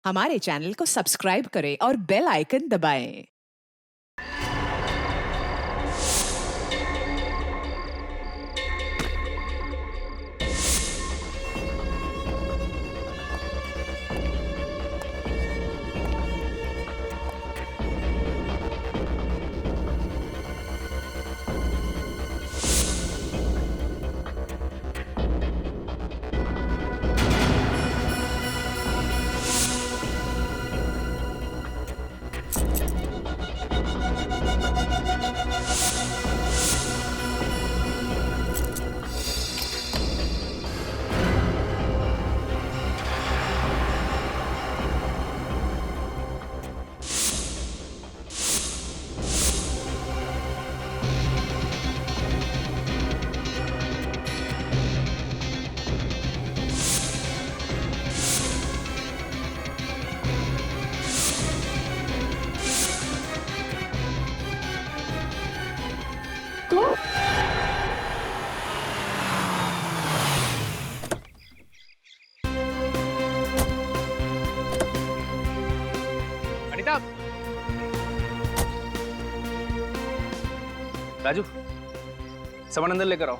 हमारे चैनल को सब्सक्राइब करें और बेल आइकन दबाएं। अनीता, राजू, सामान अंदर लेकर आओ।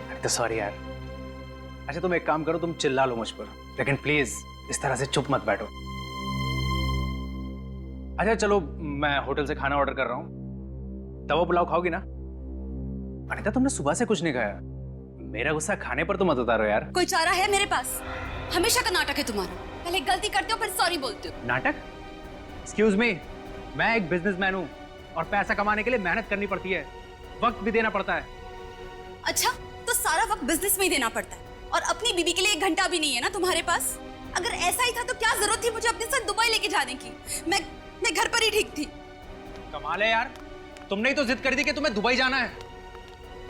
अनीता सॉरी यार। अच्छा तुम एक काम करो, तुम चिल्ला लो मुझ पर, लेकिन प्लीज इस तरह से चुप मत बैठो। अच्छा चलो, मैं होटल से खाना ऑर्डर कर रहा हूँ। तवा पुलाव खाओगी ना? अनीता तुमने सुबह से कुछ नहीं खाया। मेरा गुस्सा खाने पर तो मत उतारो यार। कोई चारा है मेरे पास? हमेशा का नाटक है तुम्हारा। पहले गलती करते हो फिर सॉरी बोलते हो। नाटक? एक्सक्यूज मी, मैं एक बिजनेसमैन हूँ और पैसा कमाने के लिए मेहनत करनी पड़ती है, वक्त भी देना पड़ता है। अच्छा, तो सारा वक्त बिजनेस में ही देना पड़ता है और अपनी बीबी के लिए 1 घंटा भी नहीं है ना तुम्हारे पास? अगर ऐसा ही था तो क्या जरूरत थी मुझे अपने साथ दुबई लेके जाने की? मैं घर पर ही ठीक थी। कमाल है यार, तुमने ही तो जिद कर दी कि तुम्हें दुबई जाना है।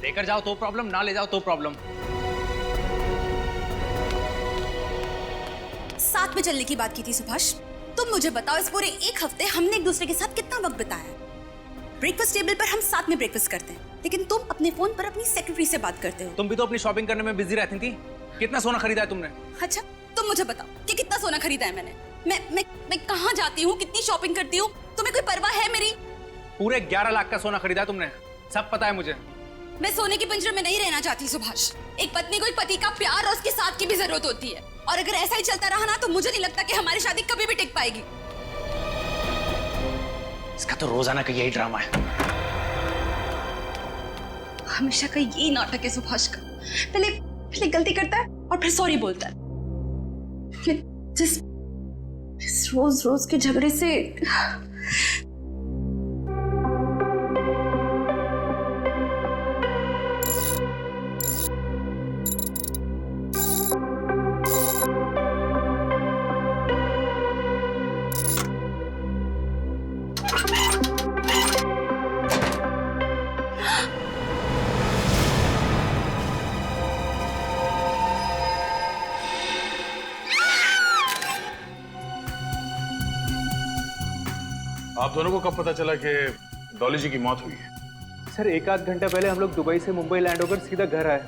लेकर जाओ तो प्रॉब्लम, ना ले जाओ तो प्रॉब्लम। साथ में चलने की बात की थी सुभाष। तुम मुझे बताओ, इस पूरे 1 हफ्ते हमने एक दूसरे के साथ कितना वक्त बिताया? ब्रेकफास्ट टेबल पर हम साथ में ब्रेकफास्ट करते हैं, लेकिन तुम अपने फोन पर अपनी सेक्रेटरी से बात करते हो। तुम भी तो अपनी शॉपिंग करने में बिजी रहती थी। कितना सोना खरीदा है तुमने? अच्छा, तुम मुझे बताओ कि कितना सोना खरीदा है मैंने? मैं कहाँ जाती हूँ, कितनी शॉपिंग करती हूँ, तुम्हें कोई परवाह है मेरी? पूरे 11 लाख का सोना खरीदा है तुमने, सब पता है मुझे। मैं सोने के पिंजरे में नहीं रहना चाहती सुभाष। एक पत्नी को एक पति का प्यार और उसके साथ की भी जरूरत होती है, और अगर ऐसा ही चलता रहा ना तो मुझे नहीं लगता कि हमारी शादी कभी भी टिक पाएगी। इसका तो रोजाना का यही ड्रामा है। हमेशा का यही नाटक है सुभाष का। पहले गलती करता है और फिर सॉरी बोलता है। जिस रोज रोज के झगड़े से आप दोनों को कब पता चला कि डॉली जी की मौत हुई है? सर 1 आध घंटा पहले हम लोग दुबई से मुंबई लैंड होकर सीधा घर आए।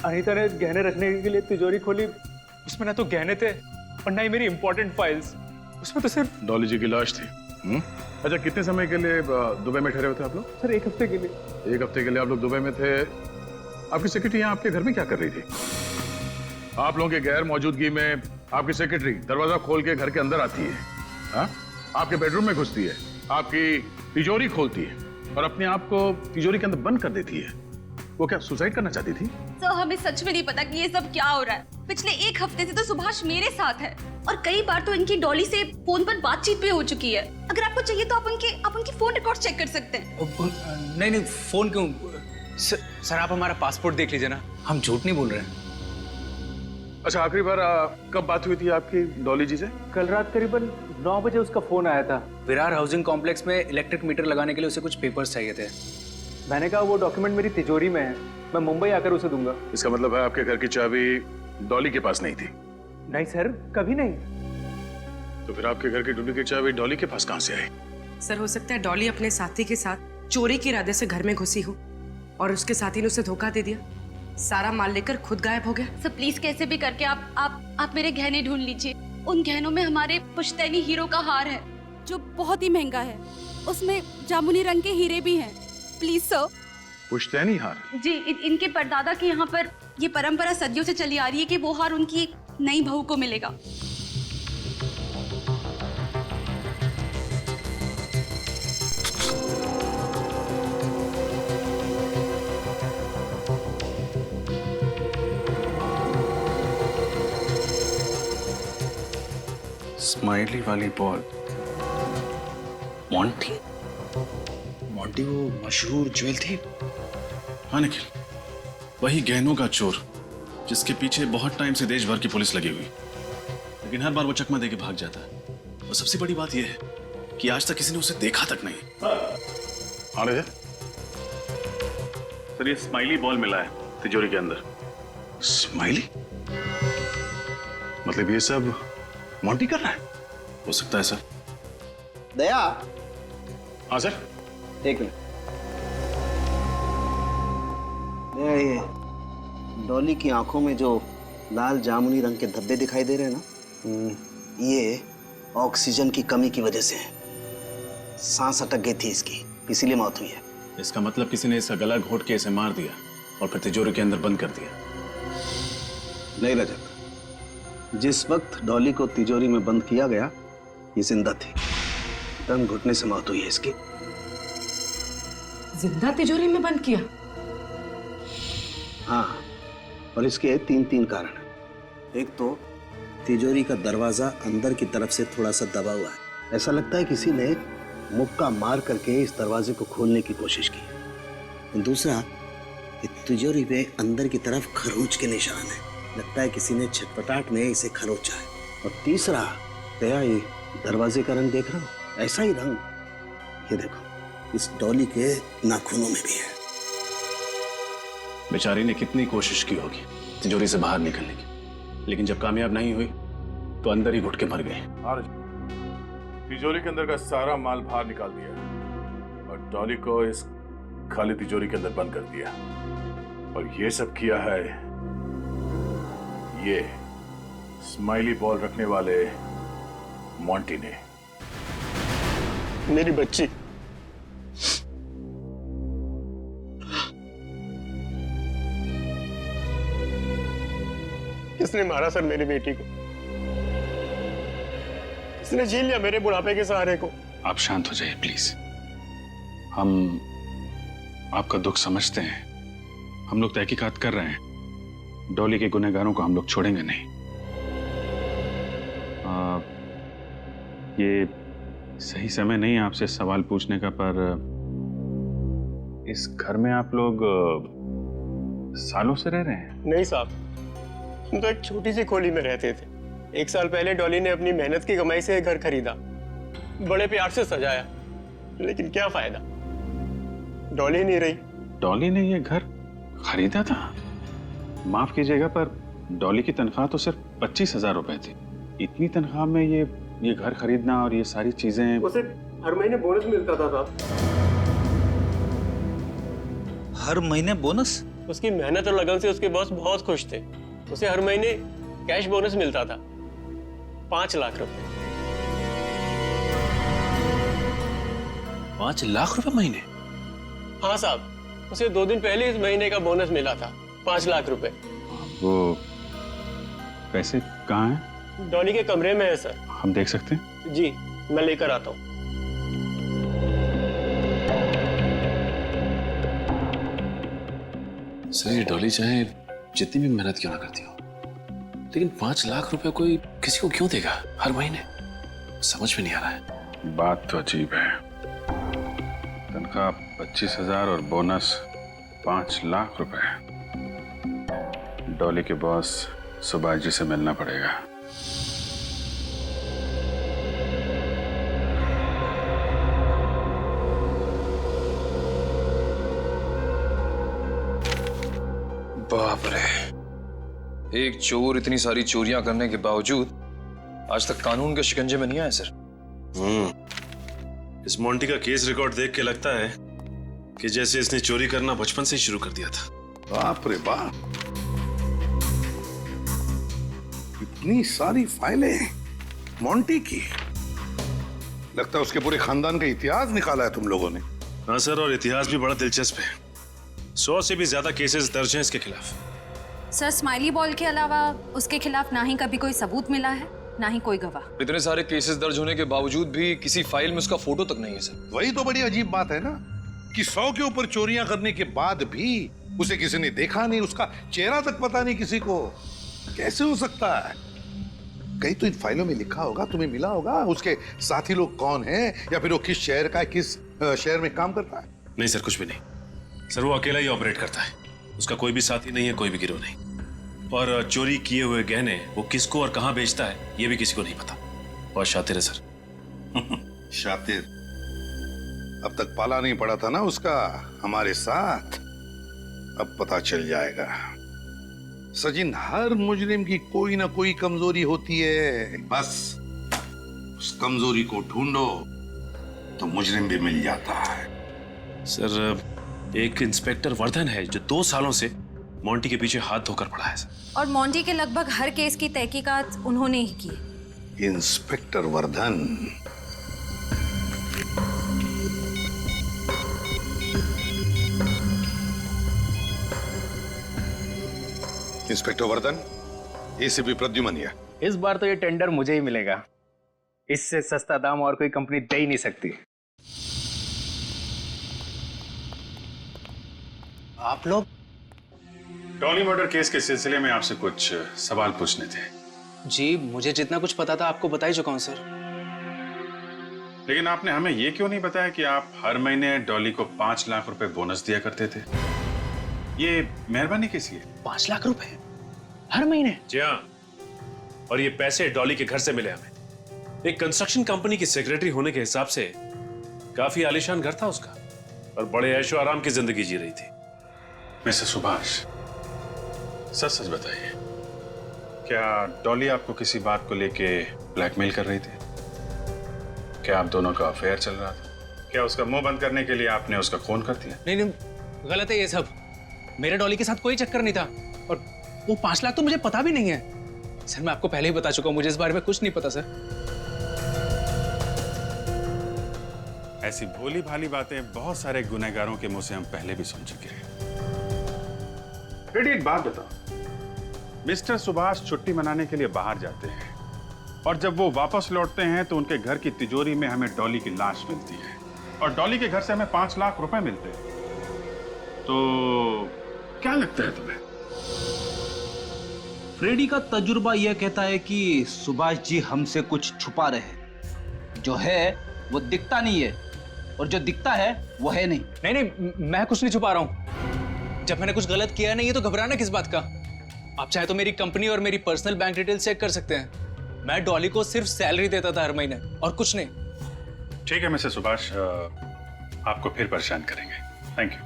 अनीता ने गहने रखने के लिए तिजोरी खोली, उसमें ना तो गहने थे और ना ही मेरी इंपॉर्टेंट फाइल्स। उसमें तो सिर्फ डॉली जी की लाश थी। अच्छा, कितने समय के लिए दुबई में ठहरे हुए थे आप लोग? सर 1 हफ्ते के लिए। 1 हफ्ते के लिए आप लोग दुबई में थे। आपकी सेक्रेटरी यहाँ आपके घर में क्या कर रही थी? आप लोगों के गैर मौजूदगी में आपकी सेक्रेटरी दरवाजा खोल के घर के अंदर आती है, हाँ? आपके बेडरूम में घुसती है, आपकी तिजोरी खोलती है और अपने आप को तिजोरी के अंदर बंद कर देती है। वो क्या सुसाइड करना चाहती थी? तो हमें सच में नहीं पता कि ये सब क्या हो रहा है। पिछले 1 हफ्ते से तो सुभाष मेरे साथ है और कई बार तो इनकी डॉली से फोन पर बातचीत भी हो चुकी है। अगर आपको चाहिए तो आप उनकी फोन रिकॉर्ड चेक कर सकते हैं। नहीं, फोन क्यों? सर आप हमारा पासपोर्ट देख लीजिए ना, हम झूठ नहीं बोल रहे हैं। अच्छा, आखिरी बार कब बात हुई थी आपकी डॉली जी से? कल रात करीबन 9 बजे उसका फोन आया था। विरार हाउसिंग कॉम्प्लेक्स में इलेक्ट्रिक मीटर लगाने के लिए उसे कुछ पेपर्स चाहिए थे। मैंने कहा वो डॉक्यूमेंट मेरी तिजोरी में है, मैं मुंबई आकर उसे दूंगा। इसका मतलब है आपके घर की चाबी डॉली के पास नहीं थी? नहीं सर, कभी नहीं। तो फिर आपके घर की डुप्लीकेट चाबी डॉली के पास कहां से आई? सर हो सकता है डॉली अपने साथी के साथ चोरी के इरादे से घर में घुसी हो और उसके साथी ने उसे धोखा दे दिया, सारा माल लेकर खुद गायब हो गया। सर प्लीज कैसे भी करके आप मेरे गहने ढूंढ लीजिए। उन गहनों में हमारे पुश्तैनी हीरो का हार है जो बहुत ही महंगा है। उसमें जामुनी रंग के हीरे भी हैं। Please sir. पुश्तैनी हार? जी, इनके परदादा के यहाँ पर ये परंपरा सदियों से चली आ रही है कि वो हार उनकी एक नई बहू को मिलेगा। स्माइली वाली बॉल। मॉन्टी? मॉन्टी वो मशहूर ज्वेल थी। हाँ निखिल, वही गहनों का चोर जिसके पीछे बहुत टाइम से देश भर की पुलिस लगी हुई, लेकिन हर बार वो चकमा देके भाग जाता है। और सबसे बड़ी बात यह है कि आज तक किसी ने उसे देखा तक नहीं। हाँ रहे सर, ये स्माइली बॉल मिला है तिजोरी के अंदर। स्माइली? मतलब ये सब मॉन्टी कर रहा है? हो सकता है सर। दया, हाँ सर। एक मिनट। दया, ये डॉली की आंखों में जो लाल जामुनी रंग के धब्बे दिखाई दे रहे हैं ना, ये ऑक्सीजन की कमी की वजह से है। सांस अटक गई थी इसकी, इसीलिए मौत हुई है। इसका मतलब किसी ने इसका गला घोट के इसे मार दिया और फिर तिजोरी के अंदर बंद कर दिया। नहीं रजत, जिस वक्त डॉली को तिजोरी में बंद किया गया ये जिंदा थी। दम घुटने से मौत हुई है इसकी। जिंदा तिजोरी में बंद किया? हाँ, और इसके तीन कारण हैं। एक तो तिजोरी का दरवाजा अंदर की तरफ से थोड़ा सा दबा हुआ है। ऐसा लगता है किसी ने मुक्का मार करके इस दरवाजे को खोलने की कोशिश की। दूसरा, ये तिजोरी पे अंदर की तरफ खरोंच के निशान है। लगता है किसी ने छटपटाट में इसे खरोचा है। और तीसरा, दया, ये दरवाजे का रंग देख रहा हूं, ऐसा ही रंग ये देखो इस डॉली के नाखूनों में भी है। बेचारी ने कितनी कोशिश की होगी तिजोरी से बाहर निकलने की, लेकिन जब कामयाब नहीं हुई तो अंदर ही घुट के मर गई। तिजोरी के अंदर का सारा माल बाहर निकाल दिया और डॉली को इस खाली तिजोरी के अंदर बंद कर दिया। और ये सब किया है ये स्माइली बॉल रखने वाले मॉन्टी ने। मेरी बच्ची, किसने मारा सर मेरी बेटी को? किसने झेल लिया मेरे बुढ़ापे के सहारे को? आप शांत हो जाइए प्लीज। हम आपका दुख समझते हैं। हम लोग तहकीकात कर रहे हैं। डॉली के गुनहगारों को हम लोग छोड़ेंगे नहीं। ये सही समय नहीं है आपसे सवाल पूछने का, पर इस घर में आप लोग सालों से रह रहे हैं? नहीं साहब, हम तो एक छोटी सी खोली में रहते थे। 1 साल पहले डॉली ने अपनी मेहनत की कमाई से घर खरीदा, बड़े प्यार से सजाया, लेकिन क्या फायदा, डॉली नहीं रही। डॉली ने ये घर खरीदा था? माफ कीजिएगा, पर डॉली की तनख्वाह तो सिर्फ 25,000 रुपए थी। इतनी तनख्वाह में ये घर खरीदना और ये सारी चीजें। उसे हर महीने बोनस मिलता था साहब। हर महीने बोनस? उसकी मेहनत और लगन से उसके बॉस बहुत खुश थे। उसे हर महीने कैश बोनस मिलता था, 5 लाख रुपए। 5 लाख रुपए महीने? हाँ साहब, उसे 2 दिन पहले इस महीने का बोनस मिला था, 5 लाख रुपए। वो पैसे कहाँ हैं? डॉली के कमरे में है सर। हम देख सकते हैं? जी, मैं लेकर आता हूँ। सर, ये डॉली चाहे जितनी भी मेहनत क्यों ना करती हो, लेकिन 5 लाख रुपए कोई किसी को क्यों देगा हर महीने? समझ में नहीं आ रहा है। बात तो अजीब है। तनख्वाह 25,000 और बोनस 5 लाख रुपए। डॉली के बॉस सुभाष जी से मिलना पड़ेगा। बाप रे, एक चोर इतनी सारी चोरियां करने के बावजूद आज तक कानून के शिकंजे में नहीं आए सर। इस मोंटी का केस रिकॉर्ड देख के लगता है कि जैसे इसने चोरी करना बचपन से ही शुरू कर दिया था। बाप रे बाप, इतनी सारी फाइलें मोंटी की। लगता है उसके पूरे खानदान का इतिहास निकाला है तुम लोगों ने। हाँ सर, और इतिहास भी बड़ा दिलचस्प है। 100 से भी ज्यादा केसेस दर्ज हैं इसके खिलाफ। सर, स्माइली बॉल के अलावा उसके खिलाफ ना ही कभी कोई सबूत मिला है, ना ही कोई गवाह। इतने सारे केसेस दर्ज होने के बावजूद भी किसी फाइल में उसका फोटो तक नहीं है सर। वही तो बड़ी अजीब बात है ना कि 100 के ऊपर चोरियां करने के बाद भी उसे किसी ने देखा नहीं, उसका चेहरा तक पता नहीं किसी को। कैसे हो सकता है? कहीं तो इन फाइलों में लिखा होगा, तुम्हें मिला होगा उसके साथी लोग कौन हैं, या फिर वो किस शहर का है, किस शहर में काम करता है। नहीं सर, कुछ भी नहीं सर, वो अकेला ही ऑपरेट करता है। उसका कोई भी साथी नहीं है, कोई भी गिरोह नहीं। और चोरी किए हुए गहने वो किसको और कहां बेचता है ये भी किसी को नहीं पता। बहुत शातिर है सर। शातिर? अब तक पाला नहीं पड़ा था ना उसका हमारे साथ, अब पता चल जाएगा। सचिन, हर मुजरिम की कोई ना कोई कमजोरी होती है, बस उस कमजोरी को ढूंढो तो मुजरिम भी मिल जाता है। सर, एक इंस्पेक्टर वर्धन है जो 2 सालों से मोंटी के पीछे हाथ धोकर पड़ा है सर। और मोंटी के लगभग हर केस की तहकीकात उन्होंने ही की। Inspector Vardhan? Inspector Vardhan, ACP प्रद्युमनिया। इस बार तो ये टेंडर मुझे ही मिलेगा। इससे सस्ता दाम और कोई कंपनी दे ही नहीं सकती। आप लोग? डॉली मर्डर केस के सिलसिले में आपसे कुछ सवाल पूछने थे। जी, मुझे जितना कुछ पता था आपको बता ही चुका हूं सर। लेकिन आपने हमें ये क्यों नहीं बताया कि आप हर महीने डॉली को 5 लाख रुपए बोनस दिया करते थे? ये मेहरबानी किस लिए? 5 लाख रुपए हर महीने? जी हाँ, और ये पैसे डॉली के घर से मिले हमें। एक कंस्ट्रक्शन कंपनी की सेक्रेटरी होने के हिसाब से काफी आलीशान घर था उसका, और बड़े ऐशो आराम की जिंदगी जी रही थी। मिस्टर सुभाष, सच सच बताइए, क्या डॉली आपको किसी बात को लेके ब्लैकमेल कर रही थी? क्या आप दोनों का अफेयर चल रहा था? क्या उसका मुंह बंद करने के लिए आपने उसका खून कर दिया? नहीं, गलत है ये सब। मेरे डॉली के साथ कोई चक्कर नहीं था, और वो 5 लाख तो मुझे पता भी नहीं है। सर, मैं आपको पहले ही बता चुका हूं, मुझे इस बारे में कुछ नहीं पता सर। ऐसी भोली भाली बातें बहुत सारे गुनहगारों के मुंह से हम पहले भी सुन चुके हैं। बेटी, एक बात बताओ, मिस्टर सुभाष छुट्टी मनाने के लिए बाहर जाते हैं, और जब वो वापस लौटते हैं तो उनके घर की तिजोरी में हमें डॉली की लाश मिलती है, और डॉली के घर से हमें 5 लाख रुपए मिलते हैं। तो क्या लगता है तुम्हें? फ्रेडी का तजुर्बा यह कहता है कि सुभाष जी हमसे कुछ छुपा रहे हैं। जो है वो दिखता नहीं है, और जो दिखता है वो है नहीं। नहीं, मैं कुछ नहीं छुपा रहा हूं। जब मैंने कुछ गलत किया नहीं, ये तो घबराना किस बात का? आप चाहे तो मेरी कंपनी और मेरी पर्सनल बैंक डिटेल चेक कर सकते हैं। मैं डॉली को सिर्फ सैलरी देता था हर महीने, और कुछ नहीं। ठीक है मिस्टर सुभाष, आपको फिर परेशान करेंगे। Thank you.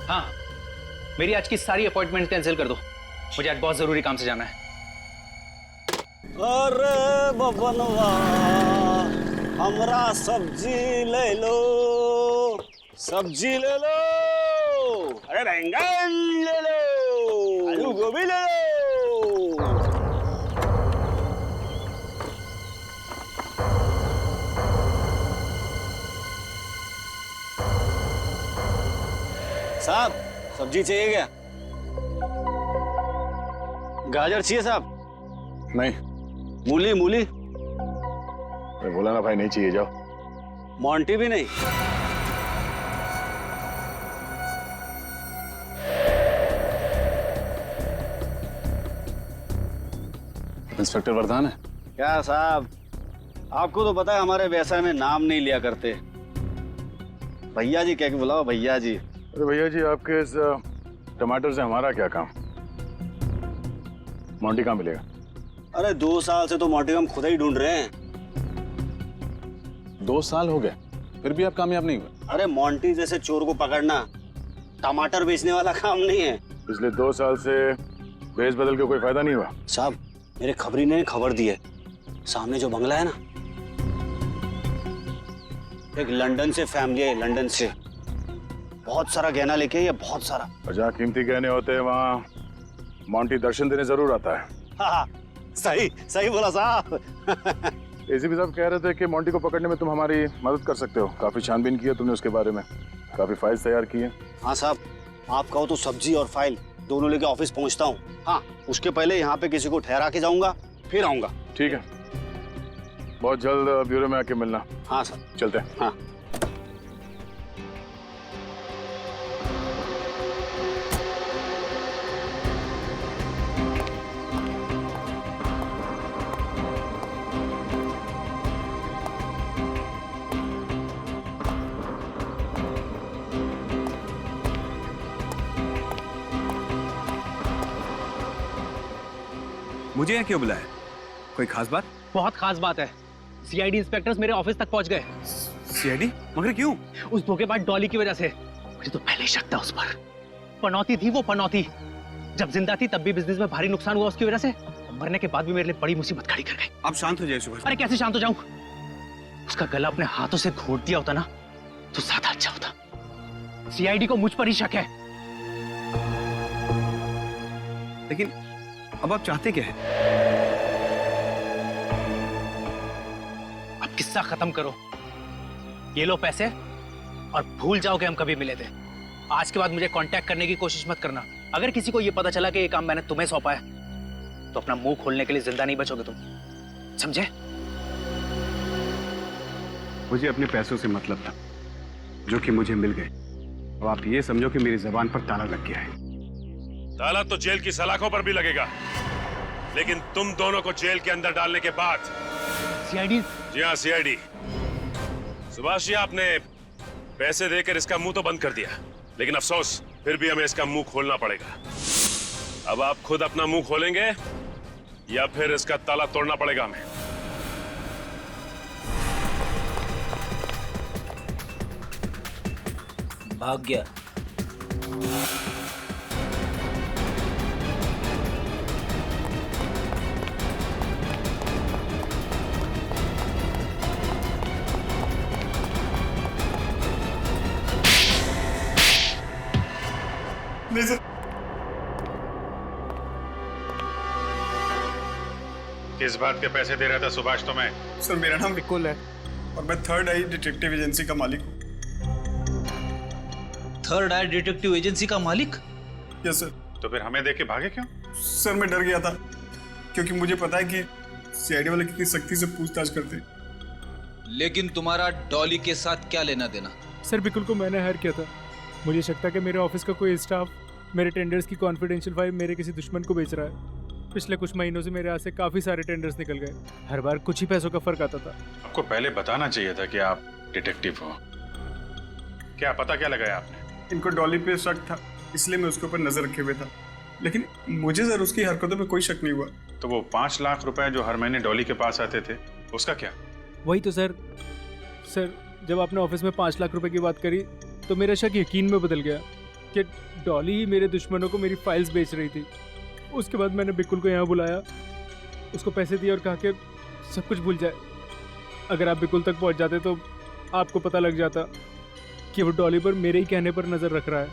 हाँ, मेरी आज की सारी अपॉइंटमेंट कैंसिल कर दो, मुझे आज बहुत जरूरी काम से जाना है। अरे बबनवा, हमरा सब्जी ले लो, सब्जी ले लो, अरे बैंगन ले लो, आलू गोभी ले लो। साहब, सब्जी चाहिए क्या? गाजर चाहिए साहब? नहीं। मूली? मूली मैं बोला ना भाई, नहीं चाहिए, जाओ। मोंटी भी नहीं? इंस्पेक्टर वर्धन है क्या साहब? आपको तो पता है हमारे व्यवसाय में नाम नहीं लिया करते। भैया जी कह के बुलाओ, भैया जी। अरे भैया जी, आपके इस टमाटर से हमारा क्या काम? मोंटी कहाँ मिलेगा? अरे 2 साल से तो मोंटी हम खुद ही ढूंढ रहे हैं। 2 साल हो गए? फिर भी आप कामयाब नहीं हुए। अरे मोंटी जैसे चोर को पकड़ना टमाटर बेचने वाला काम नहीं है। पिछले 2 साल से भेस बदल के कोई फायदा नहीं हुआ। साहब, मेरे खबरी ने खबर दी है, सामने जो बंगला है ना, एक लंदन से फैमिली है, लंदन से बहुत सारा गहना लेके आई है, बहुत सारा। और जहाँ कीमती गहने होते हैं वहाँ मोंटी दर्शन देने जरूर आता है। हाँ, सही सही बोला साहब। एसीपी साहब कह रहे थे कि मोंटी को पकड़ने में तुम हमारी मदद कर सकते हो। काफी छानबीन की है तुमने उसके बारे में, काफी फाइल्स तैयार की है। हाँ साहब, आप कहो तो सब्जी और फाइल दोनों लेके ऑफिस पहुंचता हूँ। हाँ, उसके पहले यहाँ पे किसी को ठहरा के जाऊंगा, फिर आऊंगा। ठीक है, बहुत जल्द ब्यूरो में आके मिलना। हाँ सर, चलते हैं। हाँ। मुझे यहाँ क्यों बुलाया? कोई खास बात? बहुत खास बात है। सीआईडी इंस्पेक्टर्स मेरे ऑफिस तक पहुंच गए। सीआईडी? मगर क्यों? उस धोखेबाज डॉली की वजह से। मुझे तो पहले ही शक था उस पर। पनौती थी वो, पनौती। जब जिंदा थी तब भी बिजनेस में भारी नुकसान हुआ उसकी वजह से, मरने के बाद भी मेरे लिए बड़ी मुसीबत खड़ी कर गई। आप शांत हो जाइए सुभाष। अरे कैसे शांत हो जाऊं? उसका गला अपने हाथों से घोट दिया होता ना तो ज्यादा अच्छा होता। सीआईडी को मुझ पर ही शक है। लेकिन अब आप चाहते क्या है? अब किस्सा खत्म करो, ये लो पैसे और भूल जाओ कि हम कभी मिले थे। आज के बाद मुझे कांटेक्ट करने की कोशिश मत करना। अगर किसी को ये पता चला कि ये काम मैंने तुम्हें सौंपा है तो अपना मुंह खोलने के लिए जिंदा नहीं बचोगे तुम, समझे? मुझे अपने पैसों से मतलब था जो कि मुझे मिल गए। अब आप ये समझो कि मेरी जबान पर ताला लग गया है। ताला तो जेल की सलाखों पर भी लगेगा, लेकिन तुम दोनों को जेल के अंदर डालने के बाद। सीआईडी? जी हाँ, सीआईडी। सुभाष जी, आपने पैसे देकर इसका मुंह तो बंद कर दिया, लेकिन अफसोस फिर भी हमें इसका मुंह खोलना पड़ेगा। अब आप खुद अपना मुंह खोलेंगे या फिर इसका ताला तोड़ना पड़ेगा हमें? भाग गया। नहीं सर। किस बात के पैसे दे रहा था सुभाष तुम्हें? सर, मेरा नाम विकुल है और मैं थर्ड आई डिटेक्टिव एजेंसी का मालिक हूँ। थर्ड आई डिटेक्टिव एजेंसी का मालिक? Yes sir. तो फिर हमें देख के भागे क्यों? सर, मैं डर गया था क्योंकि मुझे पता है कि सीआईडी वाले कितनी सख्ती से पूछताछ करते हैं। लेकिन तुम्हारा डॉली के साथ क्या लेना देना? सर, बिकुल को मैंने हायर किया था। मुझे शक था कि मेरे ऑफिस का कोई स्टाफ मेरे टेंडर्स की कॉन्फिडेंशियल फाइल मेरे किसी दुश्मन को बेच रहा है। पिछले कुछ महीनों से मेरे हाथ से काफी सारे टेंडर्स निकल गए। हर बार कुछ ही पैसों का फर्क आता था। आपको पहले बताना चाहिए था कि आप डिटेक्टिव हो। क्या पता क्या लगाया आपने? इनको डॉली पे शक था, इसलिए मैं उसके ऊपर नजर रखे हुए था, लेकिन मुझे सर उसकी हरकतों पे कोई शक नहीं हुआ। तो वो 5 लाख रुपए जो हर महीने डॉली के पास आते थे, उसका क्या? वही तो सर, जब आपने ऑफिस में 5 लाख रुपए की बात करी तो मेरा शक यकीन में बदल गया कि डॉली ही मेरे दुश्मनों को मेरी फाइल्स बेच रही थी। उसके बाद मैंने बिकुल को यहाँ बुलाया, उसको पैसे दिए और कहा कि सब कुछ भूल जाए। अगर आप बिकुल तक पहुँच जाते तो आपको पता लग जाता कि वो डॉली पर मेरे ही कहने पर नज़र रख रहा है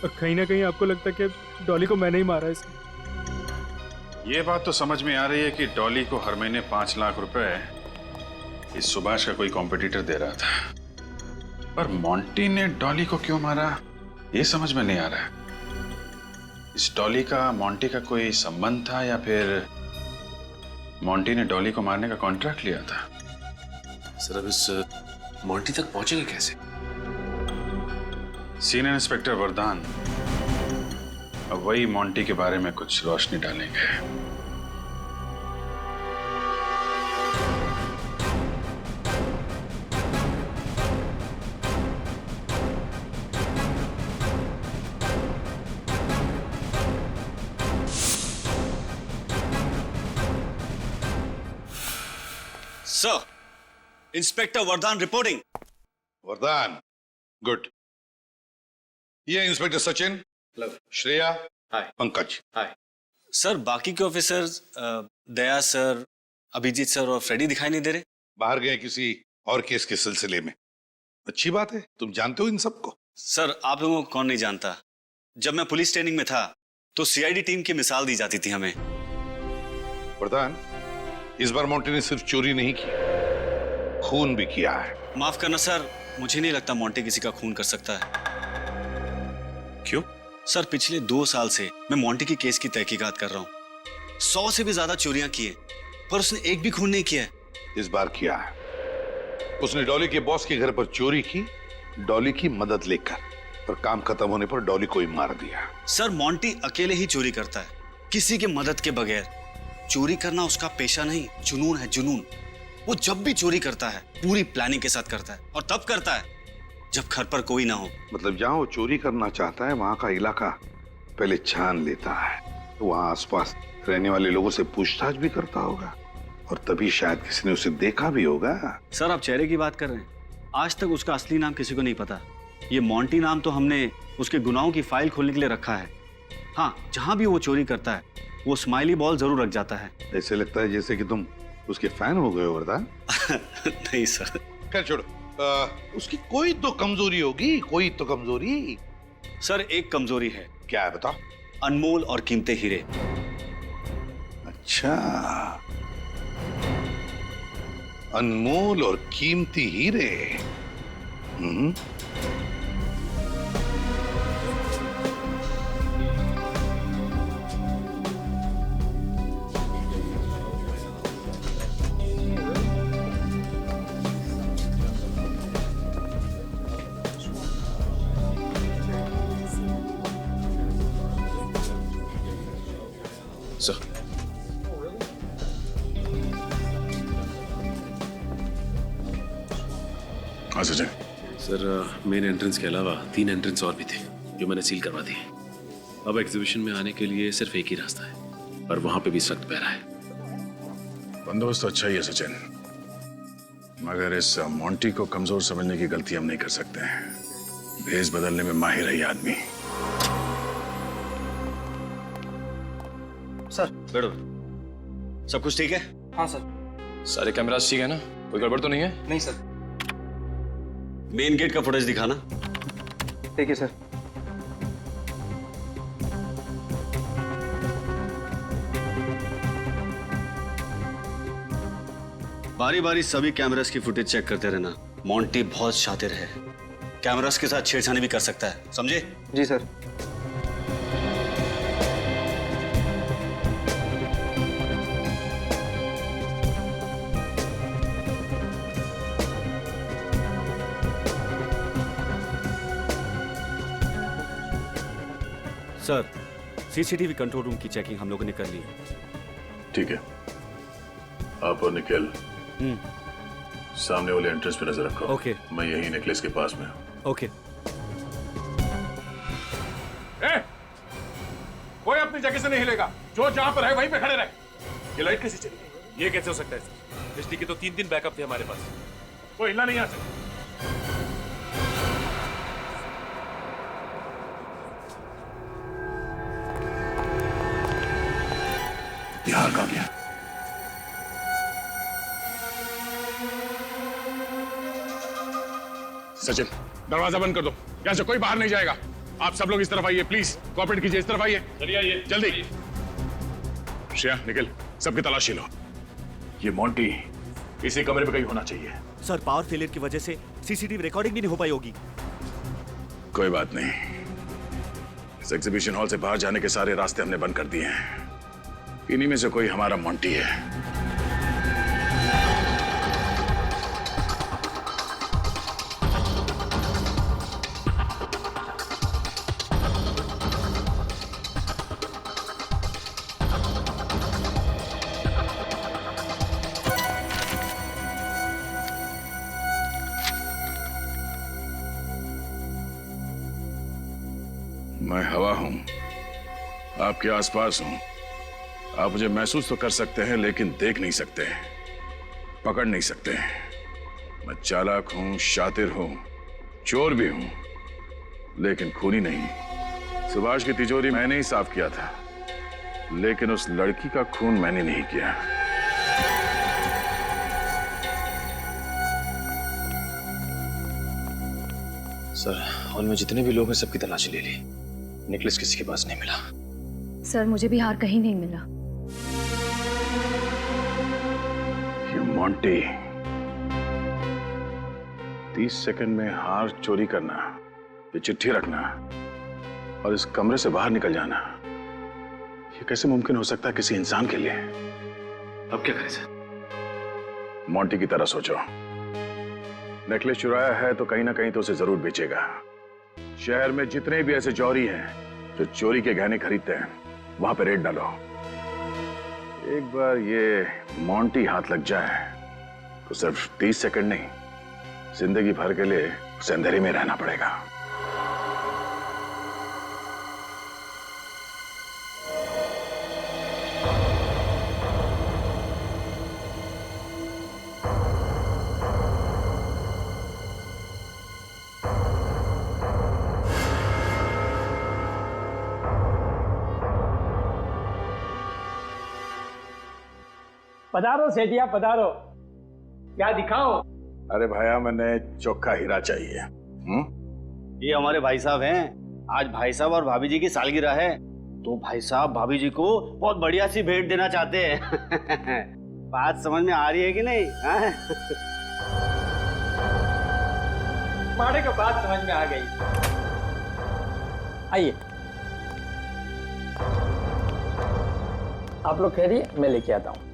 और कहीं ना कहीं आपको लगता कि डॉली को मैंने ही मारा इसलिए। ये बात तो समझ में आ रही है कि डॉली को हर महीने 5 लाख रुपए इस सुभाष का कोई कॉम्पिटिटर दे रहा था, पर मोंटी ने डॉली को क्यों मारा ये समझ में नहीं आ रहा है। इस डॉली का मोंटी का कोई संबंध था या फिर मोंटी ने डॉली को मारने का कॉन्ट्रैक्ट लिया था? सर, अब इस मोंटी तक पहुंचेंगे कैसे? सीनियर इंस्पेक्टर वरदान अब वही मोंटी के बारे में कुछ रोशनी डालेंगे। सर, इंस्पेक्टर वरदान रिपोर्टिंग। वरदान, गुड। ये इंस्पेक्टर सचिन, श्रेया, पंकज। सर बाकी के ऑफिसर्स दया सर, अभिजीत सर और फ्रेडी दिखाई नहीं दे रहे। बाहर गए किसी और केस के सिलसिले में। अच्छी बात है, तुम जानते हो इन सबको। सर आप लोगों को कौन नहीं जानता, जब मैं पुलिस ट्रेनिंग में था तो सीआईडी टीम की मिसाल दी जाती थी हमें। वरदान, इस बार मोंटी ने सिर्फ चोरी नहीं की, खून भी किया है। माफ करना सर, मुझे नहीं लगता मोंटी किसी का खून कर सकता है। क्यों? सर पिछले 2 साल से मैं मोंटी की केस की तहकीकात कर रहा हूँ। 100 से भी ज्यादा चोरियां की है, पर उसने एक भी खून नहीं किया है। इस बार किया है। उसने डॉली के बॉस के घर पर चोरी की, डॉली की मदद लेकर, पर काम खत्म होने पर डॉली को ही मार दिया। सर मोंटी अकेले ही चोरी करता है, किसी की मदद के बगैर। चोरी करना उसका पेशा नहीं, जुनून है, जुनून। वो जब भी चोरी करता है पूरी प्लानिंग के साथ करता है, और तब करता है जब घर पर कोई ना हो। मतलब जहां वो चोरी करना चाहता है वहां का इलाका पहले छान लेता है, तो वहां आसपास रहने वाले लोगों से पूछताछ भी करता होगा, और तभी शायद किसी ने उसे देखा भी होगा। सर आप चेहरे की बात कर रहे हैं, आज तक उसका असली नाम किसी को नहीं पता। ये मोंटी नाम तो हमने उसके गुनाहों की फाइल खोलने के लिए रखा है। हाँ, जहां भी वो चोरी करता है वो स्माइली बॉल जरूर रख जाता है। ऐसे लगता है जैसे कि तुम उसके फैन हो गए हो वरदान। नहीं सर। खैर छोड़ो, उसकी कोई तो कमजोरी होगी, कोई तो कमजोरी। सर एक कमजोरी है। क्या है बताओ? अनमोल और कीमती हीरे। अच्छा, अनमोल और कीमती हीरे। सर सर मेन एंट्रेंस के अलावा 3 एंट्रेंस और भी थे जो मैंने सील करवा दिए। अब एग्जीबिशन में आने के लिए सिर्फ एक ही रास्ता है, और वहां पे भी सख्त पहरा है। बंदोबस्त तो अच्छा ही है सचिन, मगर इस मोंटी को कमजोर समझने की गलती हम नहीं कर सकते हैं। भेष बदलने में माहिर है ये आदमी। सर बैठो। सब कुछ ठीक है? हाँ सर। सारे कैमरास ठीक है ना? कोई गड़बड़ तो नहीं है? नहीं सर। मेन गेट का फुटेज दिखाना। ठीक है सर। बारी बारी सभी कैमरास की फुटेज चेक करते रहना। मोंटी बहुत शातिर है, कैमरास के साथ छेड़छाड़ी भी कर सकता है, समझे? जी sir. Sir CCTV control room की चेकिंग हम लोगों ने कर ली। ठीक है, आप और निखिल सामने वाले एंट्रेंस पे नजर रखो। ओके। मैं यही नेकलेस के पास में हूँ। ओके। कोई अपनी जगह से नहीं हिलेगा, जो जहां पर है वहीं पे खड़े रहे। ये लाइट कैसे चली गई? ये कैसे हो सकता है सर? बिजली के तो 3 दिन बैकअप थे हमारे पास। कोई हिलना नहीं यहाँ से। बिहार का गया। सचिन, दरवाजा बंद कर दो, यहां से कोई बाहर नहीं जाएगा। आप सब लोग इस तरफ आइए, प्लीज कोऑपरेट कीजिए। इस तरफ आइए। चलिए आइए जल्दी। श्रेया, निखिल, सबकी तलाशी लो। ये मोंटी इसी कमरे में कहीं होना चाहिए। सर पावर फेलियर की वजह से सीसीटीवी रिकॉर्डिंग भी नहीं हो पाई होगी। कोई बात नहीं, इस एग्जीबिशन हॉल से बाहर जाने के सारे रास्ते हमने बंद कर दिए हैं। इन्हीं में से कोई हमारा मोंटी है। मैं हवा हूं, आपके आसपास हूं। आप मुझे महसूस तो कर सकते हैं लेकिन देख नहीं सकते, पकड़ नहीं सकते। मैं चालाक हूं, शातिर हूं, चोर भी हूं लेकिन खूनी नहीं। सुभाष की तिजोरी मैंने ही साफ किया था, लेकिन उस लड़की का खून मैंने नहीं किया। सर, हॉल में जितने भी लोग हैं सबकी तलाशी ले ली, नेकलेस किसी के पास नहीं मिला। सर मुझे भी हार कहीं नहीं मिला। ये मोंटी 30 सेकंड में हार चोरी करना, ये चिट्ठी रखना और इस कमरे से बाहर निकल जाना, ये कैसे मुमकिन हो सकता है किसी इंसान के लिए? अब क्या करें सर? मोंटी की तरह सोचो। नेकलेस चुराया है तो कहीं ना कहीं तो उसे जरूर बेचेगा। शहर में जितने भी ऐसे चोरी हैं जो चोरी के गहने खरीदते हैं, वहां पे रेड डालो। एक बार ये मोंटी हाथ लग जाए तो सिर्फ 30 सेकंड नहीं, जिंदगी भर के लिए उसे अंधेरे में रहना पड़ेगा। पधारो सेठिया पधारो, क्या दिखाओ? अरे भाया, मैंने चोखा हीरा चाहिए। ये हमारे भाई साहब हैं। आज भाई साहब और भाभी जी की सालगिरह है, तो भाई साहब भाभी जी को बहुत बढ़िया सी भेंट देना चाहते हैं। बात समझ में आ रही है कि नहीं? माड़े को बात समझ में आ गई। आइए, आप लोग ठहरिए, मैं लेके आता हूँ।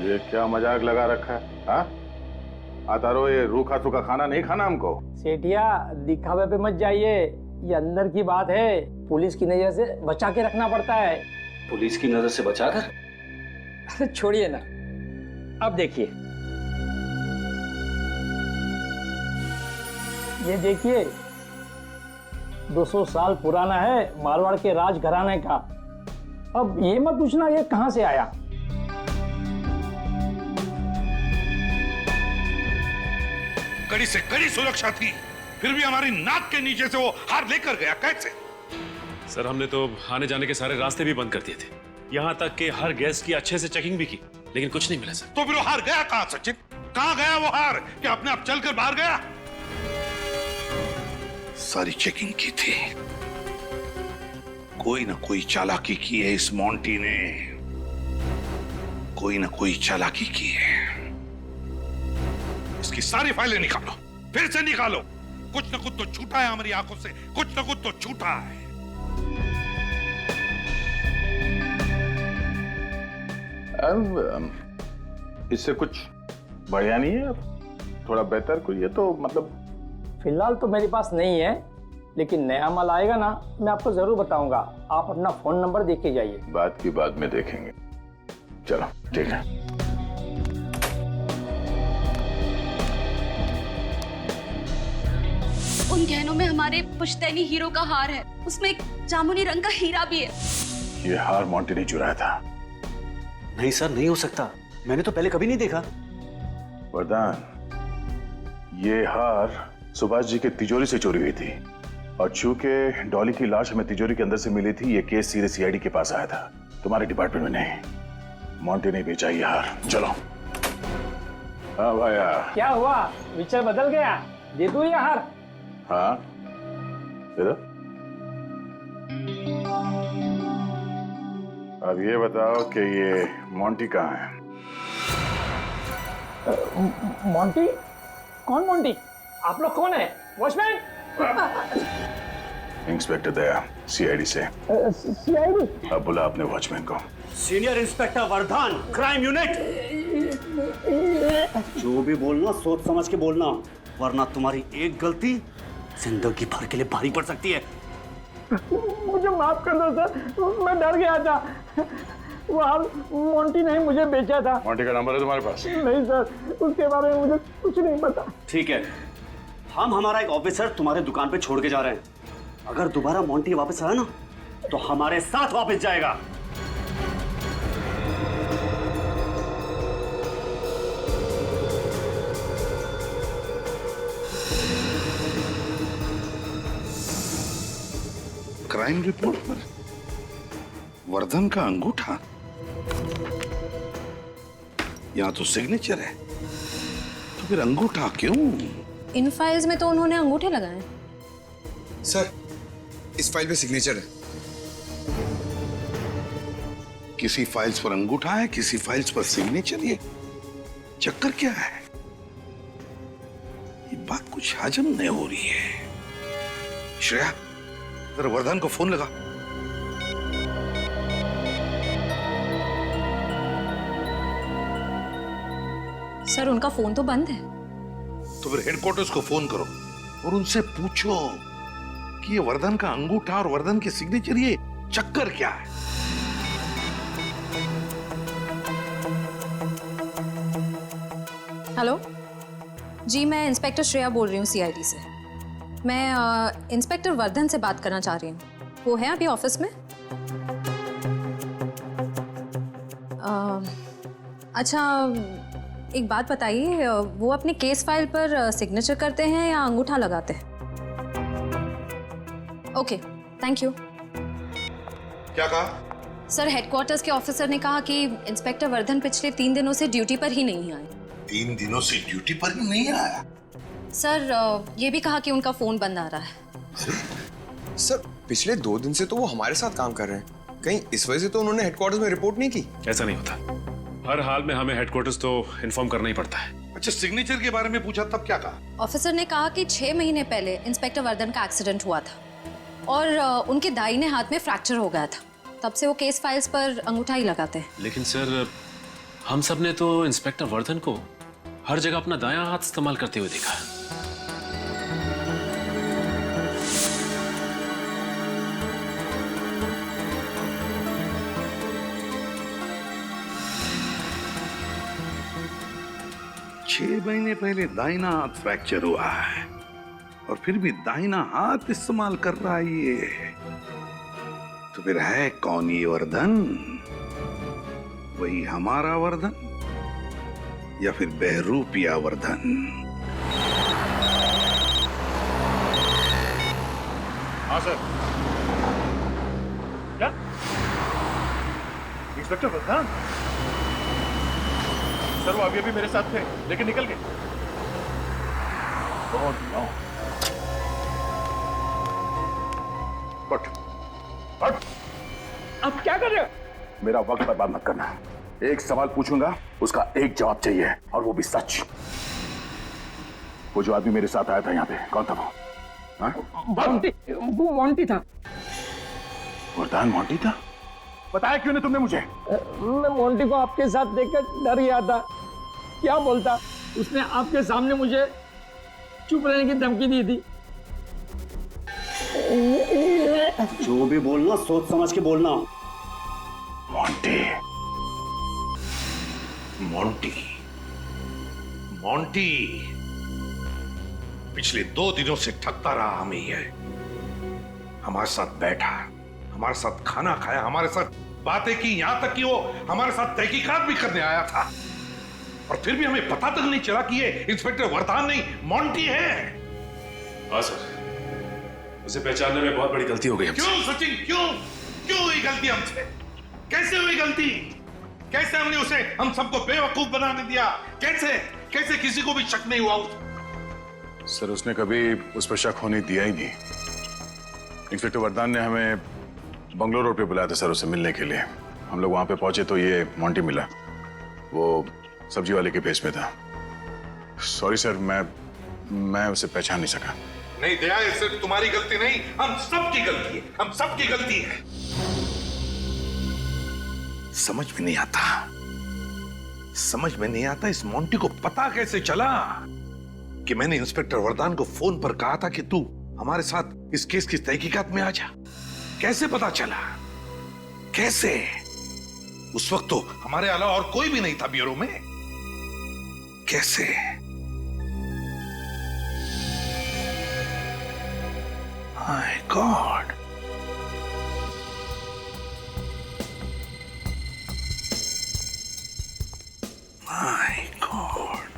ये क्या मजाक लगा रखा है? हाँ? आता रहो, ये रूखा सूखा खाना नहीं खाना हमको। सेठिया दिखावे पे मत जाइए, ये अंदर की बात है, पुलिस की नजर से बचा के रखना पड़ता है। पुलिस की नजर से बचाकर? अरे छोड़िए ना, अब देखिए, ये देखिए 200 साल पुराना है, मारवाड़ के राज घराने का। अब ये मत पूछना ये कहां से आया। कड़ी से कड़ी सुरक्षा थी, फिर भी हमारी नाक के नीचे से वो हार लेकर गया। कैसे? सर, हमने तो आने जाने के सारे रास्ते भी बंद कर दिए थे, यहाँ तक कि हर गेस्ट की अच्छे से चेकिंग भी की, लेकिन कुछ नहीं मिला सर। तो फिर वो हार गया कहाँ सचिन? कहाँ गया वो हार? क्या अपने आप चलकर बाहर गया? सारी चेकिंग की थी, कोई ना कोई चालाकी की है इस मोंटी ने, कोई ना कोई चालाकी की है। इसकी सारी फाइलें निकालो, फिर से निकालो। कुछ न कुछ तो छूटा है हमारी आंखों से, कुछ न कुछ तो छूटा है। इससे कुछ बढ़िया नहीं है? थोड़ा बेहतर कोई है तो मतलब। फिलहाल तो मेरे पास नहीं है, लेकिन नया माल आएगा ना, मैं आपको जरूर बताऊंगा। आप अपना फोन नंबर देख के जाइए। बात की बाद में देखेंगे। चलो ठीक है। उन गहनों में हमारे पुश्तैनी हीरो का हार है, उसमें एक जामुनी रंग का हीरा भी है। ये हार मोंटी ने चुराया था। नहीं सर, नहीं हो सकता, मैंने तो पहले कभी नहीं देखा। वरदान, ये हार सुभाष जी के तिजोरी से चोरी हुई थी, और चूंकि डॉली की लाश हमें तिजोरी के अंदर से मिली थी, ये केस सीधे सीआईडी के पास आया था, तुम्हारे डिपार्टमेंट में नहीं। मोंटी ने बेचा ये हार। चलो। हाँ भाया, क्या हुआ, विचार बदल गया? दे दूं ये हार? हाँ दे दो। अब ये बताओ कि ये मोंटी कहाँ है? मोंटी? कौन मोंटी? आप लोग कौन है? वॉचमैन? इंस्पेक्टर दया, सीआईडी से। सीआईडी? अब बुला अपने वॉचमैन को। Senior inspector Vardhan, crime unit. जो भी बोलना सोच समझ के बोलना, वरना तुम्हारी एक गलती जिंदगी भर के लिए भारी पड़ सकती है। मुझे माफ कर दो सर, मैं डर गया था। वो हार मोंटी ने ही मुझे बेचा था। मोंटी का नंबर है तुम्हारे पास? नहीं सर, उसके बारे में मुझे कुछ नहीं पता। ठीक है, हम हमारा एक ऑफिसर तुम्हारे दुकान पे छोड़ के जा रहे हैं। अगर दोबारा मोंटी वापस आया ना तो हमारे साथ वापस जाएगा। क्राइम रिपोर्ट पर वर्धन का अंगूठा, यहाँ तो सिग्नेचर है, तो फिर अंगूठा क्यों? इन फाइल्स में तो उन्होंने अंगूठे लगाए हैं। सर, इस फाइल पे सिग्नेचर है। किसी फाइल्स पर अंगूठा है, किसी फाइल्स पर सिग्नेचर। ये चक्कर क्या है? ये बात कुछ हजम नहीं हो रही है। श्रेया, जरा वर्धन को फोन लगा। सर, उनका फोन तो बंद है। तो फिर हेडक्वार्टर्स को फोन करो और उनसे पूछो कि ये वर्धन का अंगूठा और वर्धन के सिग्नेचर, ये चक्कर क्या है? हेलो जी, मैं इंस्पेक्टर श्रेया बोल रही हूँ सीआईडी से। मैं इंस्पेक्टर वर्धन से बात करना चाह रही हूँ। वो है अभी ऑफिस में? अच्छा, एक बात बताइए, वो अपने केस फाइल पर सिग्नेचर करते हैं या अंगूठा लगाते हैं? Okay, thank you. क्या कहा? सर, हेडक्वार्टर्स के ऑफिसर ने कहा कि इंस्पेक्टर वर्धन पिछले 3 दिनों से ड्यूटी पर ही नहीं आए। 3 दिनों से ड्यूटी पर ही नहीं आया? सर, ये भी कहा कि उनका फोन बंद आ रहा है। सर, पिछले 2 दिन से तो वो हमारे साथ काम कर रहे हैं। कहीं इस वजह से तो उन्होंने हेडक्वार्टर्स में रिपोर्ट नहीं की? ऐसा नहीं होता, हर हाल में हमें हेडक्वार्टर्स तो इन्फॉर्म करना ही पड़ता है। अच्छा, सिग्नेचर के बारे में पूछा तब क्या कहा? ऑफिसर ने कहा कि 6 महीने पहले इंस्पेक्टर वर्धन का एक्सीडेंट हुआ था और उनके दाहिने हाथ में फ्रैक्चर हो गया था। तब से वो केस फाइल्स पर अंगूठा ही लगाते हैं। लेकिन सर, हम सब ने तो इंस्पेक्टर वर्धन को हर जगह अपना दायां हाथ इस्तेमाल करते हुए देखा। छह महीने पहले दाहिना हाथ फ्रैक्चर हुआ है और फिर भी दाहिना हाथ इस्तेमाल कर रहा है ये। तो फिर है कौन ये वर्धन? वही हमारा वर्धन या फिर बहरूपिया वर्धन? हाँ सर। क्या इंस्पेक्टर वर्धन? सर, वो अभी मेरे साथ थे लेकिन निकल गए। Oh, no. बट अब क्या कर रहे हो? मेरा वक्त बर्बाद मत करना। एक सवाल पूछूंगा, उसका एक जवाब चाहिए और वो भी सच। वो जो आदमी मेरे साथ आया था यहाँ पे, कौन था वो? मोंटी, वो मोंटी था। वर्धन मोंटी था? बताया क्यों नहीं तुमने मुझे? मैं मोंटी को आपके साथ देखकर डर गया था। क्या बोलता? उसने आपके सामने मुझे चुप रहने की धमकी दी थी। जो भी बोलना सोच समझ के बोलना। मोंटी, मोंटी, मोंटी पिछले 2 दिनों से ठगता रहा हमें। ये हमारे साथ बैठा, हमारे साथ खाना खाया, हमारे साथ बातें की, यहां तक कि वो हमारे साथ तहकीकात भी करने आया था। और फिर भी हमें पता तक नहीं चला कि ये इंस्पेक्टर वर्धन नहीं, मोंटी है। हाँ सर, उसे पहचानने में बहुत बड़ी गलती हो गई हमसे। क्यों सचिन, क्यों हुई गलती हमसे? कैसे हुई गलती? कैसे हमने उसे हम सबको बेवकूफ बनाने दिया? कैसे किसी को भी शक नहीं हुआ? सर, उसने कभी उस पर शक होने दिया ही नहीं। इंस्पेक्टर वर्धन ने हमें बंगलोर रोड पे बुलाया था सर, उसे मिलने के लिए। हम लोग वहां पे पहुंचे तो ये मोंटी मिला। वो सब्जी वाले के भेष में था। सॉरी सर, मैं उसे पहचान नहीं सका। नहीं दया, ये सिर्फ तुम्हारी गलती नहीं, हम सबकी गलती है। हम सबकी गलती है। समझ में नहीं आता इस मोंटी को पता कैसे चला कि मैंने इंस्पेक्टर वर्धन को फोन पर कहा था कि तू हमारे साथ इस केस की तहकीकात में आ जा। कैसे पता चला? कैसे? उस वक्त तो हमारे अलावा और कोई भी नहीं था ब्यूरो में। कैसे? My God. My God.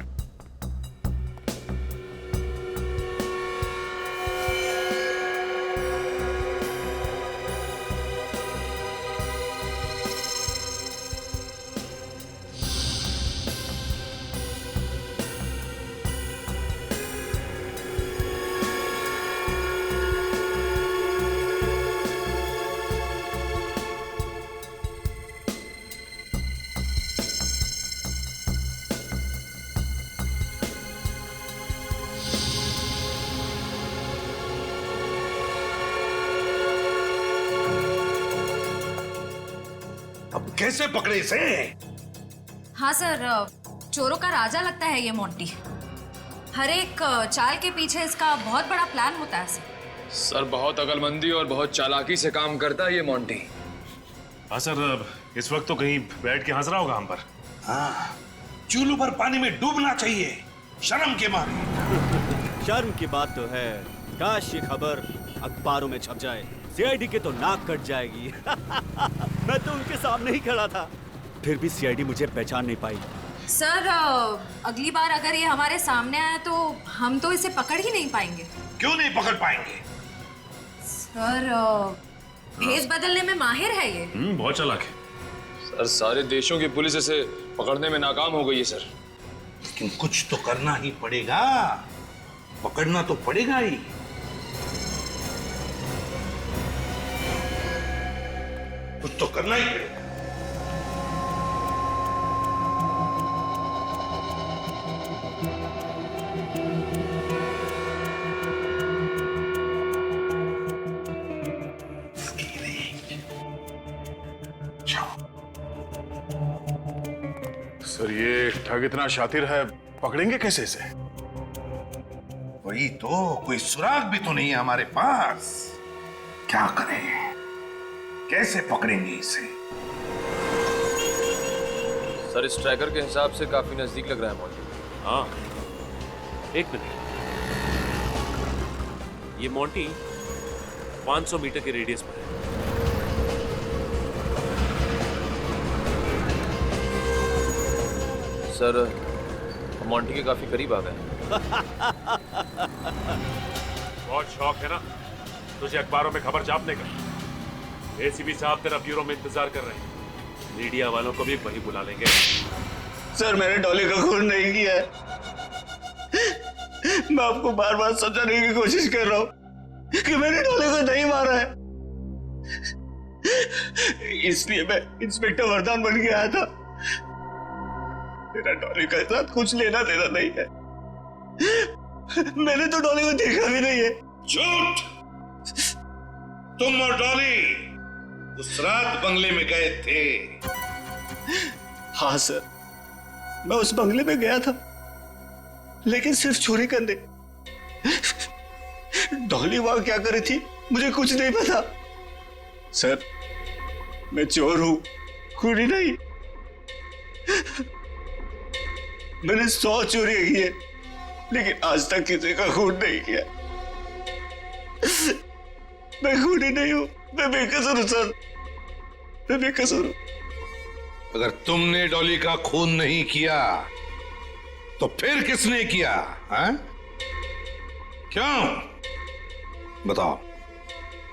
अब कैसे पकड़े इसे? हाँ सर, चोरों का राजा लगता है ये मोंटी। हर एक चाल के पीछे इसका बहुत बड़ा प्लान होता है सर। बहुत अकलमंदी और बहुत चालाकी से काम करता है ये मोंटी। हाँ सर, इस वक्त तो कहीं बैठ के हंस रहा होगा हम पर। हाँ, चूल्हू पर पानी में डूबना चाहिए शर्म के मारे। शर्म की बात तो है, काश ये खबर अखबारों में छप जाए, सीआईडी के तो नाक कट जाएगी। मैं तो उनके सामने ही खड़ा था, फिर भी सीआईडी मुझे पहचान नहीं पाई। सर, अगली बार अगर ये हमारे सामने आया तो हम तो इसे पकड़ ही नहीं पाएंगे। क्यों नहीं पकड़ पाएंगे? सर, भेस बदलने में माहिर है ये। बहुत चालाक है सर। सारे देशों की पुलिस इसे पकड़ने में नाकाम हो गई है सर। लेकिन कुछ तो करना ही पड़ेगा, पकड़ना तो पड़ेगा ही। कुछ तो करना ही पड़ेगा। सर, ये ठग इतना शातिर है, पकड़ेंगे कैसे इसे? वही तो, कोई सुराग भी तो नहीं है हमारे पास। क्या करें, कैसे पकड़ेंगे इसे? सर, इस ट्रैकर के हिसाब से काफी नजदीक लग रहा है मोंटी। हाँ, एक मिनट। ये मोंटी 500 मीटर के रेडियस पर है। सर, मोंटी के काफी करीब आ गए। बहुत शौक है ना तुझे अखबारों में खबर छापने का। एसीपी साहब तेरा ब्यूरो में इंतजार कर रहे हैं। मीडिया वालों को भी वही बुला लेंगे। सर, मैंने डॉली का खून नहीं किया है। मैं आपको बार बार समझाने की कोशिश कर रहा हूं कि मैंने डॉली को नहीं मारा है। इसलिए मैं इंस्पेक्टर वरदान बन के आया था। मेरा डॉली के साथ कुछ लेना देना नहीं है। मैंने तो डॉली को देखा भी नहीं है। झूठ! तुम और डॉली उस रात बंगले में गए थे। हाँ सर, मैं उस बंगले में गया था, लेकिन सिर्फ चोरी करने। डॉली वहां क्या कर रही थी मुझे कुछ नहीं पता। सर, मैं चोर हूं, खूनी नहीं। मैंने 100 चोरियां की है, लेकिन आज तक किसी का खून नहीं किया। मैं खूनी नहीं हूं, मैं बेकसूर हूं सर, मैं बेकसूर हूं। अगर तुमने डॉली का खून नहीं किया तो फिर किसने किया? हाँ? क्यों? बताओ,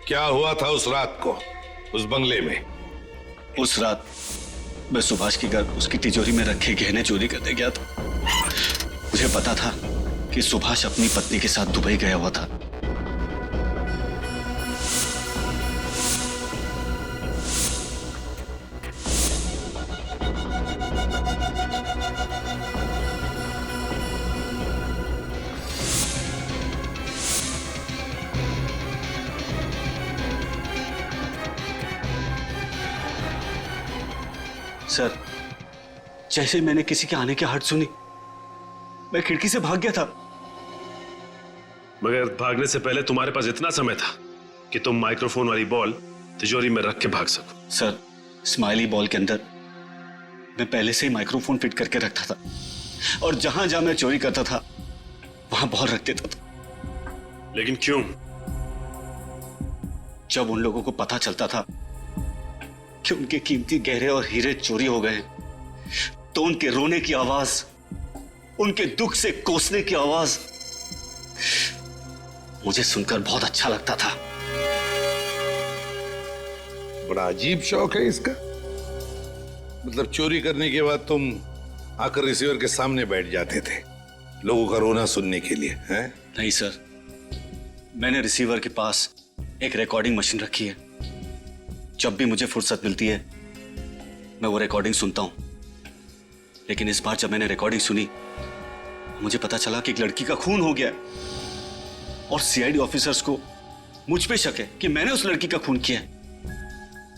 क्या हुआ था उस रात को उस बंगले में? उस रात मैं सुभाष के घर उसकी तिजोरी में रखे गहने चोरी करने गया था। मुझे पता था कि सुभाष अपनी पत्नी के साथ दुबई गया हुआ था। सर, जैसे मैंने किसी के आने की आहट सुनी, मैं खिड़की से भाग गया था। मगर भागने से पहले तुम्हारे पास इतना समय था कि तुम माइक्रोफोन वाली बॉल तिजोरी में रख के भाग सको। सर, स्माइली बॉल के अंदर मैं पहले से ही माइक्रोफोन फिट करके रखता था और जहां जहां मैं चोरी करता था वहां बॉल रख देता था। लेकिन क्यों? जब उन लोगों को पता चलता था कि उनके कीमती गहरे और हीरे चोरी हो गए तो उनके रोने की आवाज, उनके दुख से कोसने की आवाज मुझे सुनकर बहुत अच्छा लगता था। बड़ा अजीब शौक है इसका। मतलब चोरी करने के बाद तुम आकर रिसीवर के सामने बैठ जाते थे लोगों का रोना सुनने के लिए, हैं? नहीं सर, मैंने रिसीवर के पास एक रिकॉर्डिंग मशीन रखी है। जब भी मुझे फुर्सत मिलती है मैं वो रिकॉर्डिंग सुनता हूं। लेकिन इस बार जब मैंने रिकॉर्डिंग सुनी मुझे पता चला कि एक लड़की का खून हो गया है और सीआईडी ऑफिसर्स को मुझ पे शक है कि मैंने उस लड़की का खून किया है।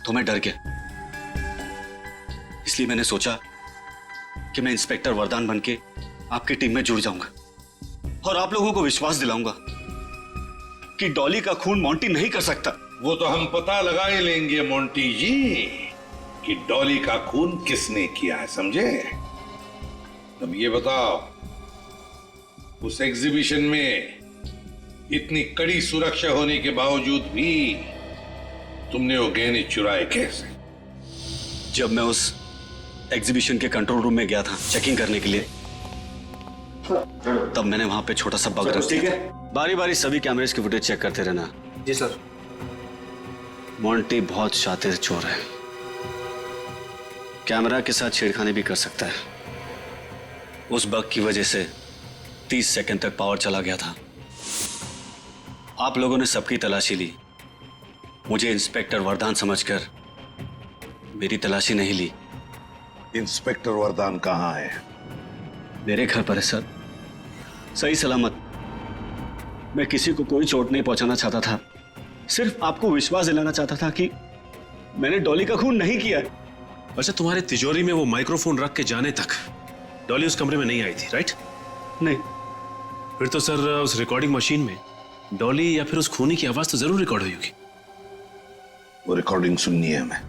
तो मैं डर गया। इसलिए मैंने सोचा कि मैं इंस्पेक्टर वरदान बनके आपकी टीम में जुड़ जाऊंगा और आप लोगों को विश्वास दिलाऊंगा कि डॉली का खून मोंटी नहीं कर सकता। वो तो हम पता लगा ही लेंगे मोंटी जी कि डॉली का खून किसने किया है, समझे? अब ये बताओ, उस एग्जीबिशन में इतनी कड़ी सुरक्षा होने के बावजूद भी तुमने वो गहने चुराए कैसे? जब मैं उस एग्जीबिशन के कंट्रोल रूम में गया था चेकिंग करने के लिए, तब मैंने वहां पे छोटा सा बग रख दिया था। बारी बारी सभी कैमरेज की फुटेज चेक करते रहना। जी सर। मोंटी बहुत शातिर चोर है, कैमरा के साथ छेड़खानी भी कर सकता है। उस बग की वजह से 30 सेकंड तक पावर चला गया था। आप लोगों ने सबकी तलाशी ली, मुझे इंस्पेक्टर वरदान समझकर मेरी तलाशी नहीं ली। इंस्पेक्टर वरदान कहाँ है? मेरे घर पर है सर, सही सलामत। मैं किसी को कोई चोट नहीं पहुंचाना चाहता था, सिर्फ आपको विश्वास दिलाना चाहता था कि मैंने डॉली का खून नहीं किया। अच्छा, तुम्हारे तिजोरी में वो माइक्रोफोन रख के जाने तक डॉली उस कमरे में नहीं आई थी, राइट? नहीं। फिर तो सर उस रिकॉर्डिंग मशीन में डॉली या फिर उस खूनी की आवाज तो जरूर रिकॉर्ड हुई होगी। वो रिकॉर्डिंग सुननी है हमें।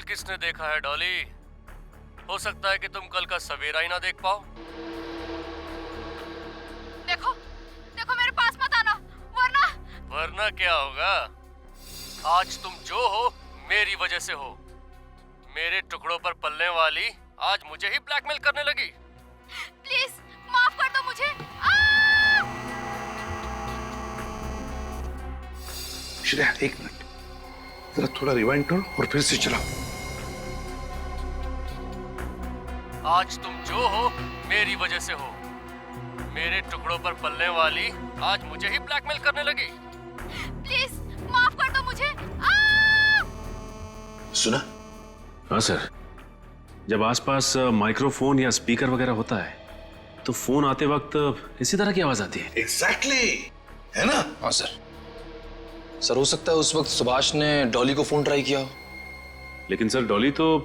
किसने देखा है डॉली? हो सकता है कि तुम कल का सवेरा ही ना देख पाओ। देखो देखो मेरे पास मत आना, वरना क्या होगा? आज तुम जो हो मेरी वजह से हो। मेरे टुकड़ों पर पलने वाली आज मुझे ही ब्लैकमेल करने लगी। प्लीज माफ कर दो मुझे। श्रेया एक मिनट, जरा थोड़ा रिवाइंड करो और फिर से चलाओ। आज तुम जो हो मेरी वजह से हो। मेरे टुकड़ों पर पलने वाली आज मुझे ही ब्लैकमेल करने लगी। प्लीज माफ कर दो मुझे। सुना? हाँ सर, जब आसपास माइक्रोफोन या स्पीकर वगैरह होता है तो फोन आते वक्त इसी तरह की आवाज आती है। एग्जैक्टली, है ना? हाँ सर। सर हो सकता है उस वक्त सुभाष ने डॉली को फोन ट्राई किया हो। लेकिन सर डॉली तो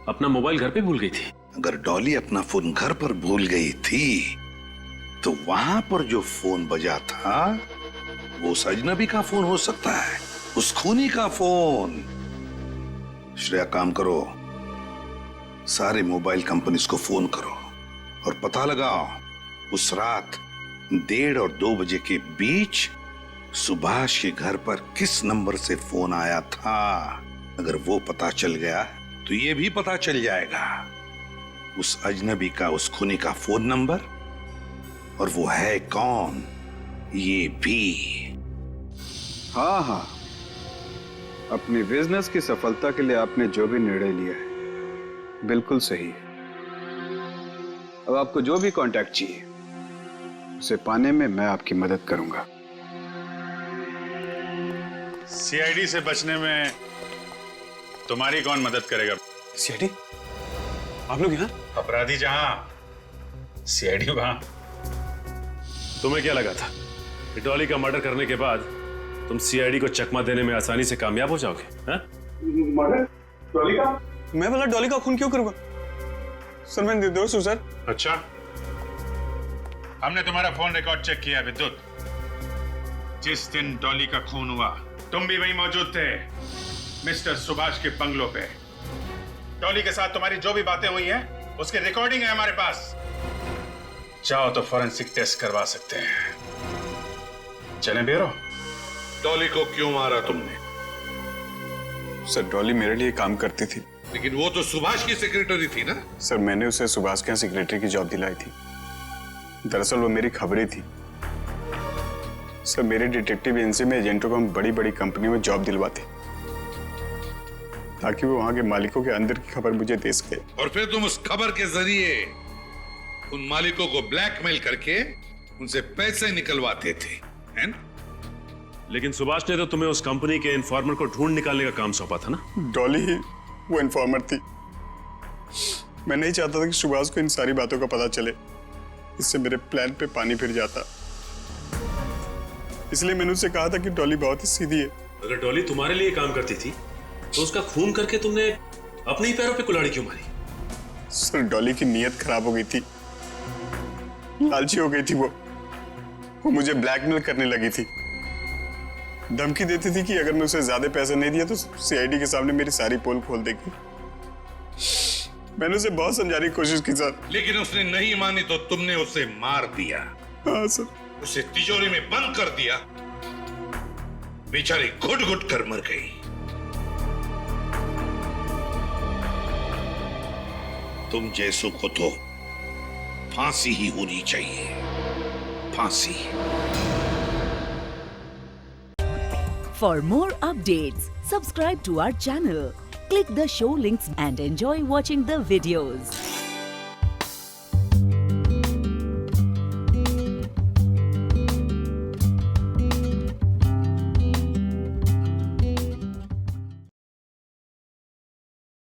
अपना मोबाइल घर पे भूल गई थी। अगर डॉली अपना फोन घर पर भूल गई थी तो वहां पर जो फोन बजा था वो उस अजनबी का फोन हो सकता है, उस खूनी का फोन। श्रेया काम करो, सारे मोबाइल कंपनीज को फोन करो और पता लगाओ उस रात 1:30 और 2 बजे के बीच सुभाष के घर पर किस नंबर से फोन आया था। अगर वो पता चल गया तो ये भी पता चल जाएगा उस अजनबी का, उस खूनी का फोन नंबर और वो है कौन ये भी। हाँ हाँ, अपनी बिजनेस की सफलता के लिए आपने जो भी निर्णय लिया है बिल्कुल सही है। अब आपको जो भी कांटेक्ट चाहिए उसे पाने में मैं आपकी मदद करूंगा। सीआईडी से बचने में तुम्हारी कौन मदद करेगा? सीआईडी? आप लोग यहाँ? अपराधी जहां सीआईडी वहां। तुम्हें क्या लगा था कि डॉली का मर्डर करने के बाद तुम सीआईडी को चकमा देने में आसानी से कामयाब हो जाओगे? हाँ? मर्डर? डॉली का? मैं भला डॉली का खून क्यों करूंगा? सर मैं निर्दोष हूं सर। अच्छा, हमने तुम्हारा फोन रिकॉर्ड चेक किया विद्युत। जिस दिन डॉली का खून हुआ तुम भी वहीं मौजूद थे, मिस्टर सुभाष के बंगलों पे। डॉली के साथ तुम्हारी जो भी बातें हुई हैं उसकी रिकॉर्डिंग है हमारे पास। चाहो तो फॉरेंसिक टेस्ट करवा सकते हैं। चलें ब्यूरो? डॉली को क्यों मारा तुमने? सर डॉली मेरे लिए काम करती थी। लेकिन वो तो सुभाष की सेक्रेटरी थी ना? सर मैंने उसे सुभाष के यहाँ सेक्रेटरी की जॉब दिलाई थी। दरअसल वो मेरी खबरी थी। सर मेरे डिटेक्टिव एजेंसी में एजेंटों को हम बड़ी बड़ी कंपनियों में जॉब दिलवाते ताकि वो वहां के मालिकों के अंदर की खबर मुझे दे सके। और फिर तुम उस खबर के जरिए उन मालिकों को ब्लैकमेल करके उनसे पैसे निकलवाते थे, हैं? लेकिन सुभाष ने तो तुम्हें उस कंपनी के इन्फॉर्मर को ढूंढ निकालने का काम सौंपा था ना? डॉली ही वो इन्फॉर्मर थी। मैं नहीं चाहता था कि सुभाष को इन सारी बातों का पता चले, इससे मेरे प्लान पे पानी फिर जाता। इसलिए मैंने उससे कहा था कि डॉली बहुत ही सीधी है। अगर डॉली तुम्हारे लिए काम करती थी तो उसका खून करके तुमने अपने ही पैरों पे कुल्हाड़ी क्यों मारी? सर डॉली की नीयत खराब हो गई थी, लालची हो गई थी। वो मुझे ब्लैकमेल करने लगी थी, धमकी देती थी कि अगर मैं उसे ज्यादा पैसे नहीं दिया तो सीआईडी के सामने मेरी सारी पोल खोल देगी। मैंने उसे बहुत समझाने की कोशिश की सर, लेकिन उसने नहीं मानी तो तुमने उसे मार दिया। हाँ सर। उसे तिजोरी में बंद कर दिया, बेचारी घुट घुट कर मर गई। तुम जैसों को तो फांसी ही होनी चाहिए, फांसी। For more updates, subscribe to our channel, click the show links and enjoy watching the videos.